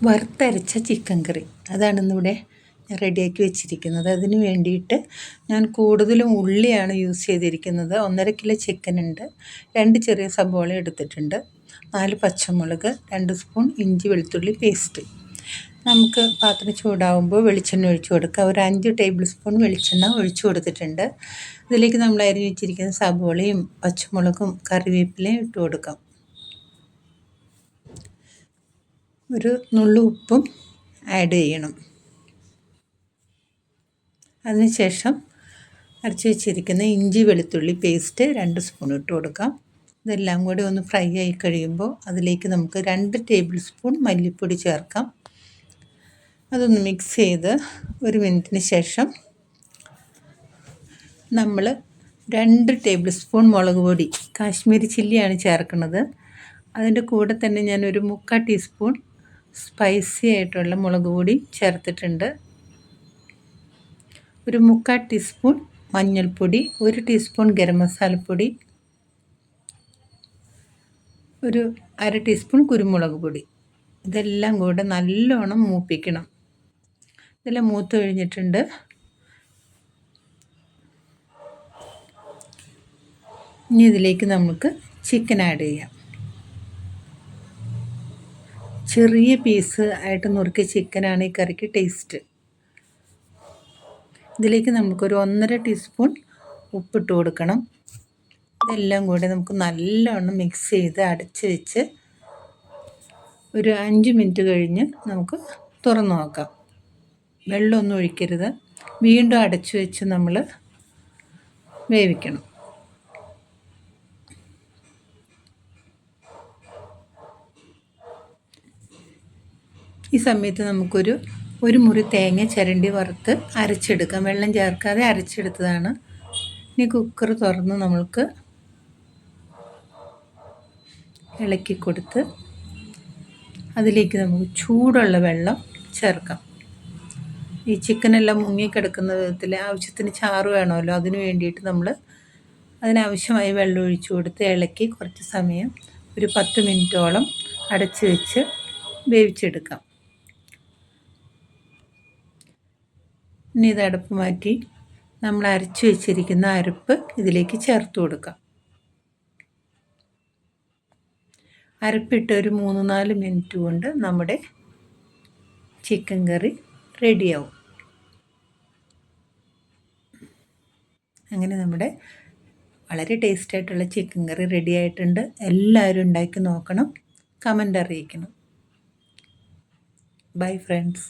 വറുത്തരച്ച ചിക്കൻ കറി അതാണ് ഇന്നിവിടെ റെഡിയാക്കി വെച്ചിരിക്കുന്നത്. അതിന് വേണ്ടിയിട്ട് ഞാൻ കൂടുതലും ഉള്ളിയാണ് യൂസ് ചെയ്തിരിക്കുന്നത്. 1.5 കിലോ ചിക്കൻ ഉണ്ട്, 2 ചെറിയ സബോള എടുത്തിട്ടുണ്ട്, 4 പച്ചമുളക്, 2 സ്പൂൺ ഇഞ്ചി വെളുത്തുള്ളി പേസ്റ്റ്. നമുക്ക് പാത്രം ചൂടാവുമ്പോൾ വെളിച്ചെണ്ണ ഒഴിച്ചു കൊടുക്കുക. ഒരു 5 ടേബിൾ സ്പൂൺ വെളിച്ചെണ്ണ ഒഴിച്ചു കൊടുത്തിട്ടുണ്ട്. ഇതിലേക്ക് നമ്മൾ അരിഞ്ഞ് വെച്ചിരിക്കുന്ന സബോളയും പച്ചമുളകും കറിവേപ്പിലയും ഇട്ട് കൊടുക്കാം. ഒരു നുള്ളു ഉപ്പും ആഡ് ചെയ്യണം. അതിനുശേഷം അരച്ച് വെച്ചിരിക്കുന്ന ഇഞ്ചി വെളുത്തുള്ളി പേസ്റ്റ് 2 സ്പൂൺ ഇട്ട് കൊടുക്കാം. ഇതെല്ലാം കൂടി ഒന്ന് ഫ്രൈ ആയി കഴിയുമ്പോൾ അതിലേക്ക് നമുക്ക് 2 ടേബിൾ സ്പൂൺ മല്ലിപ്പൊടി ചേർക്കാം. അതൊന്ന് മിക്സ് ചെയ്ത് 1 മിനിറ്റിന് ശേഷം നമ്മൾ 2 ടേബിൾ സ്പൂൺ മുളക് പൊടി, കാശ്മീരി ചില്ലിയാണ് ചേർക്കുന്നത്. അതിൻ്റെ കൂടെ തന്നെ ഞാൻ ഒരു 3/4 ടീസ്പൂൺ സ്പൈസി ആയിട്ടുള്ള മുളക് പൊടി ചേർത്തിട്ടുണ്ട്. ഒരു 3/4 ടീസ്പൂൺ മഞ്ഞൾപ്പൊടി, 1 ടീസ്പൂൺ ഗരം മസാലപ്പൊടി, ഒരു 1/2 ടീസ്പൂൺ കുരുമുളക് പൊടി. ഇതെല്ലാം കൂടെ നല്ലോണം മൂപ്പിക്കണം. ഇതെല്ലാം മൂത്ത് കഴിഞ്ഞിട്ടുണ്ട്. ഇനി ഇതിലേക്ക് നമുക്ക് ചിക്കൻ ആഡ് ചെയ്യാം. ചെറിയ പീസ് ആയിട്ട് നുറുക്കിയ ചിക്കനാണ് ഈ കറിക്ക് ടേസ്റ്റ്. ഇതിലേക്ക് നമുക്കൊരു 1.5 ടീസ്പൂൺ ഉപ്പിട്ട് കൊടുക്കണം. ഇതെല്ലാം കൂടെ നമുക്ക് നല്ലോണം മിക്സ് ചെയ്ത് അടച്ച് വെച്ച് ഒരു 5 മിനിറ്റ് കഴിഞ്ഞ് നമുക്ക് തുറന്നു നോക്കാം. വെള്ളമൊന്നും ഒഴിക്കരുത്. വീണ്ടും അടച്ചു വെച്ച് നമ്മൾ വേവിക്കണം. ഈ സമയത്ത് നമുക്കൊരു മുറി തേങ്ങ ചിരണ്ടി വറുത്ത് അരച്ചെടുക്കാം. വെള്ളം ചേർക്കാതെ അരച്ചെടുത്തതാണ്. ഇനി കുക്കർ തുറന്ന് നമ്മൾക്ക് ഇളക്കി കൊടുത്ത് അതിലേക്ക് നമുക്ക് ചൂടുള്ള വെള്ളം ചേർക്കാം. ഈ ചിക്കനെല്ലാം മുങ്ങിക്കിടക്കുന്ന വിധത്തിൽ ആവശ്യത്തിന് ചാറ് വേണമല്ലോ, അതിന് വേണ്ടിയിട്ട് നമ്മൾ അതിനാവശ്യമായ വെള്ളം ഒഴിച്ചു കൊടുത്ത് ഇളക്കി കുറച്ച് സമയം ഒരു 10 മിനിറ്റോളം അടച്ച് വെച്ച് വേവിച്ചെടുക്കാം. ഇനി ഇത് അടുപ്പ് മാറ്റി നമ്മൾ അരച്ച് വെച്ചിരിക്കുന്ന അരപ്പ് ഇതിലേക്ക് ചേർത്ത് കൊടുക്കാം. അരപ്പിട്ട് ഒരു 3-4 മിനിറ്റ് കൊണ്ട് നമ്മുടെ ചിക്കൻ കറി റെഡിയാവും. അങ്ങനെ നമ്മുടെ വളരെ ടേസ്റ്റായിട്ടുള്ള ചിക്കൻ കറി റെഡി ആയിട്ടുണ്ട്. എല്ലാവരും ഉണ്ടാക്കി നോക്കണം, കമൻ്റ് അറിയിക്കണം. Bye friends.